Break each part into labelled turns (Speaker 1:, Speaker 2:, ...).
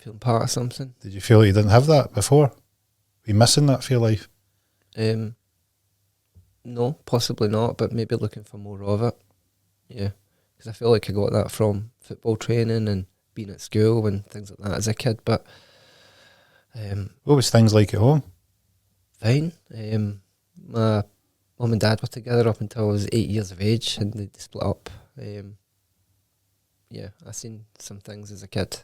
Speaker 1: feeling part of something.
Speaker 2: Did you feel you didn't have that before? Were you missing that for your life?
Speaker 1: No, possibly not, but maybe looking for more of it. Yeah, because I feel like I got that from football training and being at school and things like that as a kid. But
Speaker 2: what was things like at home?
Speaker 1: fine. My mum and dad were together up until I was 8 years of age, and they split up. Yeah, I seen some things as a kid.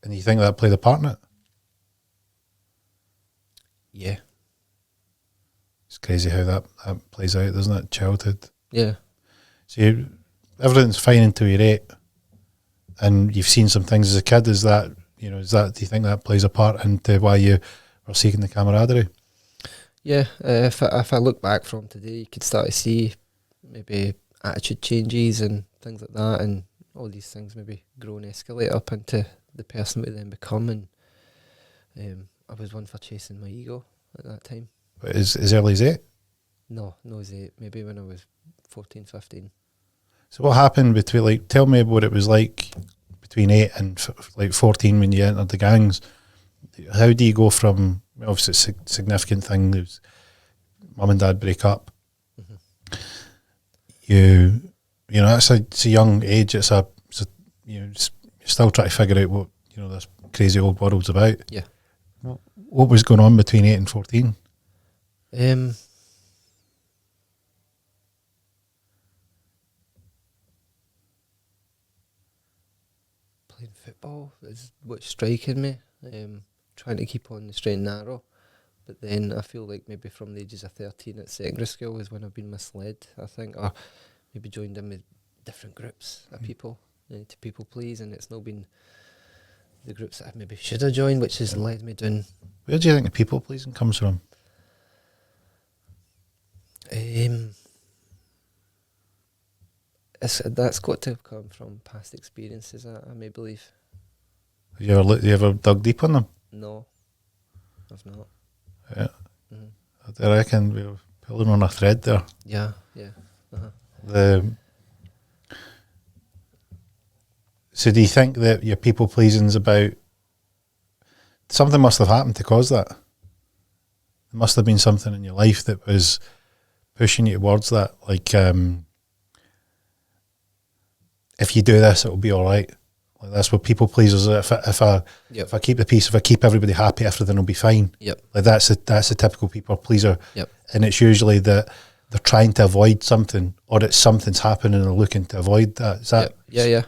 Speaker 2: And you think that played a part in it?
Speaker 1: Yeah.
Speaker 2: It's crazy how that plays out, doesn't it? Childhood.
Speaker 1: Yeah.
Speaker 2: So everything's fine until you're 8, and you've seen some things as a kid. Is that, do you think that plays a part into why you were seeking the camaraderie?
Speaker 1: Yeah, if I look back from today, you could start to see maybe attitude changes and things like that, and all these things maybe grow and escalate up into the person we then become. And I was one for chasing my ego at that time.
Speaker 2: But as early as 8?
Speaker 1: No, as 8. Maybe when I was 14, 15.
Speaker 2: So what happened between, tell me what it was like between 8 and 14 when you entered the gangs. How do you go from, obviously it's a significant thing, there's mum and dad break up. Mm-hmm. It's a young age, you're still trying to figure out what, this crazy old world's about.
Speaker 1: Yeah.
Speaker 2: What was going on between 8 and 14?
Speaker 1: Playing football is what's striking me. Trying to keep on the straight and narrow, but then I feel like maybe from the ages of 13 at secondary school is when I've been misled, I think, or maybe joined in with different groups of people to people please, and it's not been the groups that I maybe should have joined, which has led me down.
Speaker 2: Where do you think the people pleasing comes from?
Speaker 1: That's got to have come from past experiences, I may believe.
Speaker 2: Have you ever dug deep on them?
Speaker 1: No, I've not.
Speaker 2: Yeah. Mm-hmm. I reckon we were pulling on a thread there.
Speaker 1: Yeah. Uh-huh.
Speaker 2: So do you think that your people pleasing's about, something must have happened to cause that? There must have been something in your life that was pushing you towards that, like if you do this it'll be alright. Like that's what people pleasers are. If I keep the peace, if I keep everybody happy, everything will be fine.
Speaker 1: Yep.
Speaker 2: Like that's a typical people pleaser.
Speaker 1: Yep. And
Speaker 2: it's usually that they're trying to avoid something, or it's something's happening and they're looking to avoid that. Is that?
Speaker 1: Yeah.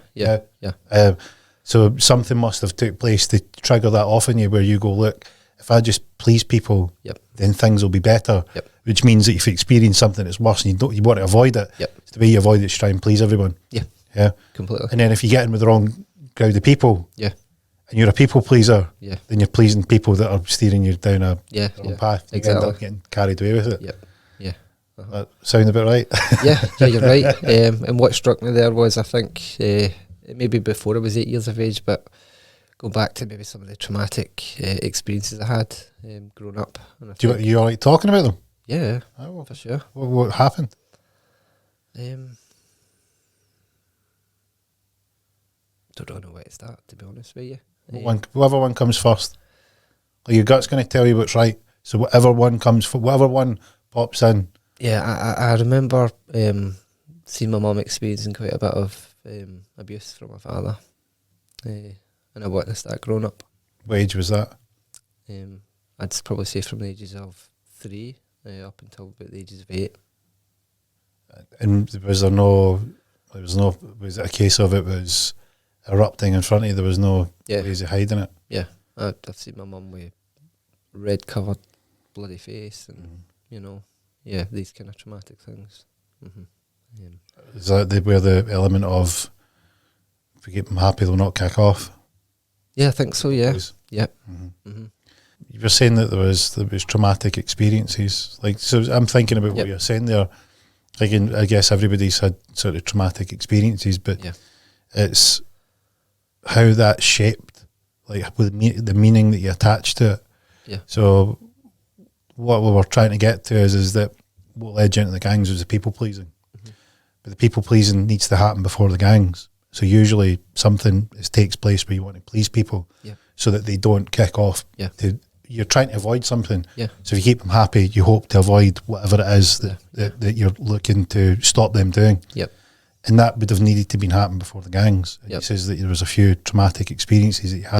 Speaker 2: So something must have took place to trigger that off in you, where you go, look, if I just please people, then things will be better.
Speaker 1: Yep.
Speaker 2: Which means that if you experience something that's worse and you want to avoid it, it's the way you avoid it to try and please everyone.
Speaker 1: Yeah.
Speaker 2: Yeah.
Speaker 1: Completely.
Speaker 2: And then if you get in with the wrong crowd of people,
Speaker 1: and
Speaker 2: you're a people pleaser,
Speaker 1: then
Speaker 2: you're pleasing people that are steering you down a wrong path. You
Speaker 1: exactly.
Speaker 2: end up getting carried away with it.
Speaker 1: Yeah. Uh-huh.
Speaker 2: That sound about right?
Speaker 1: yeah, you're right. And what struck me there was, I think, maybe before I was 8 years of age, but go back to maybe some of the traumatic experiences I had growing up. And
Speaker 2: you all right talking about them?
Speaker 1: Yeah, for sure.
Speaker 2: What happened?
Speaker 1: Don't know where to start, to be honest with you.
Speaker 2: Whatever one comes first. Like your gut's going to tell you what's right. So whatever one pops in.
Speaker 1: Yeah, I remember seeing my mum experiencing quite a bit of abuse from my father, and I witnessed that growing up.
Speaker 2: What age was that?
Speaker 1: I'd probably say from the ages of 3 up until about the ages of 8.
Speaker 2: And was it a case of it was erupting in front of you? There was no ways of hiding it?
Speaker 1: Yeah, I've seen my mum with red covered bloody face and, these kind of traumatic things. Mm-hmm.
Speaker 2: Is that where the element of, if we keep them happy, they'll not kick off?
Speaker 1: Yeah, I think so, yeah. Yeah.
Speaker 2: Mm-hmm. Mm-hmm. You were saying that there was traumatic experiences. Like, so I'm thinking about what you're saying there. Like, I guess everybody's had sort of traumatic experiences, but it's how that shaped, like with the meaning that you attach to it.
Speaker 1: Yeah.
Speaker 2: So what we were trying to get to is that what led you into the gangs was the people pleasing. Mm-hmm. But the people pleasing needs to happen before the gangs. So usually something takes place where you want to please people,
Speaker 1: Yeah.
Speaker 2: so that they don't kick off.
Speaker 1: Yeah.
Speaker 2: You're trying to avoid something.
Speaker 1: Yeah.
Speaker 2: So if you keep them happy, you hope to avoid whatever it is that you're looking to stop them doing.
Speaker 1: Yep.
Speaker 2: And that would have needed to been happened before the gangs. And
Speaker 1: Yep.
Speaker 2: He says that there was a few traumatic experiences that you had.